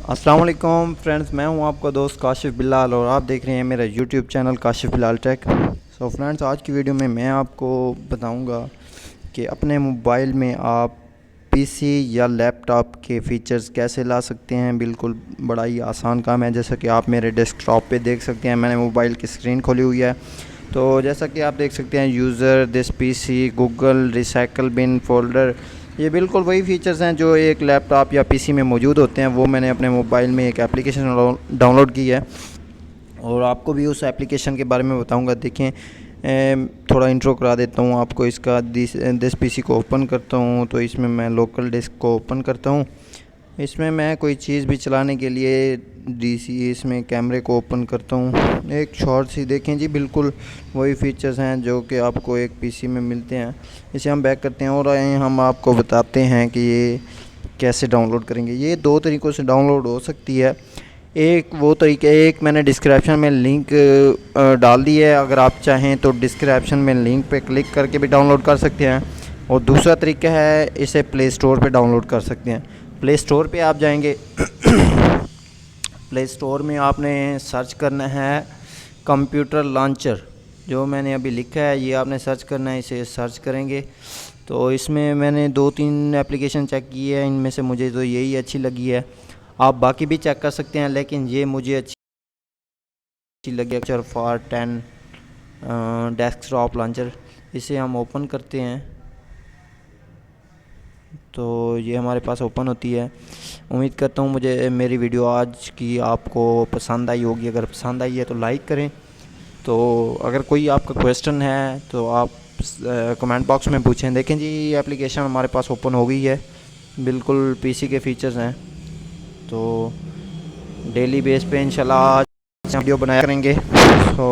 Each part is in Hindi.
अस्सलाम वालेकुम फ्रेंड्स, मैं हूं आपका दोस्त काशिफ बिलाल और आप देख रहे हैं मेरा YouTube channel Kashif Bilal tech. So friends, आज की वीडियो में मैं आपको बताऊंगा कि अपने मोबाइल में आप पीसी या लैपटॉप के फ़ीचर्स कैसे ला सकते हैं। बिल्कुल बड़ा ही आसान काम है। जैसा कि आप मेरे डेस्कटॉप पे देख सकते हैं, मैंने मोबाइल की स्क्रीन खोली हुई है। तो जैसा कि आप देख सकते हैं, user, this PC, Google, recycle bin, folder, ये बिल्कुल वही फ़ीचर्स हैं जो एक लैपटॉप या पीसी में मौजूद होते हैं। वो मैंने अपने मोबाइल में एक एप्लीकेशन डाउनलोड की है और आपको भी उस एप्लीकेशन के बारे में बताऊंगा। देखें, थोड़ा इंट्रो करा देता हूँ आपको इसका। दिस पीसी को ओपन करता हूँ तो इसमें मैं लोकल डिस्क को ओपन करता हूँ। इसमें मैं कोई चीज़ भी चलाने के लिए डीसी इसमें कैमरे को ओपन करता हूँ। एक शॉर्ट सी देखें जी, बिल्कुल वही फीचर्स हैं जो कि आपको एक पीसी में मिलते हैं। इसे हम बैक करते हैं और हम आपको बताते हैं कि ये कैसे डाउनलोड करेंगे। ये दो तरीक़ों से डाउनलोड हो सकती है। एक वो तरीका, एक मैंने डिस्क्रिप्शन में लिंक डाल दी है, अगर आप चाहें तो डिस्क्रिप्शन में लिंक पे क्लिक करके भी डाउनलोड कर सकते हैं। और दूसरा तरीका है, इसे प्ले स्टोर पे डाउनलोड कर सकते हैं। प्ले स्टोर पे आप जाएंगे प्ले स्टोर में आपने सर्च करना है कंप्यूटर लॉन्चर। जो मैंने अभी लिखा है ये आपने सर्च करना है, इसे सर्च करेंगे तो इसमें मैंने 2-3 एप्लीकेशन चेक की है, इनमें से मुझे तो यही अच्छी लगी है। आप बाकी भी चेक कर सकते हैं, लेकिन ये मुझे अच्छी लगी। लॉन्चर फॉर 10 डेस्कटॉप लॉन्चर, इसे हम ओपन करते हैं तो ये हमारे पास ओपन होती है। उम्मीद करता हूँ मुझे मेरी वीडियो आज की आपको पसंद आई होगी। अगर पसंद आई है तो लाइक करें। तो अगर कोई आपका क्वेश्चन है तो आप कमेंट बॉक्स में पूछें। देखें जी, एप्लीकेशन हमारे पास ओपन हो गई है। बिल्कुल पीसी के फीचर्स हैं। तो डेली बेस पे इंशाल्लाह वीडियो बनाया करेंगे। तो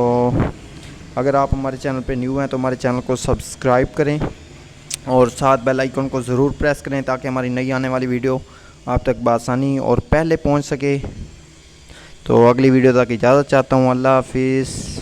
अगर आप हमारे चैनल पे न्यू हैं तो हमारे चैनल को सब्सक्राइब करें और साथ बेल आइकन को ज़रूर प्रेस करें ताकि हमारी नई आने वाली वीडियो आप तक बआसानी और पहले पहुंच सके। तो अगली वीडियो तक इजाज़त चाहता हूँ। अल्लाह हाफिज़।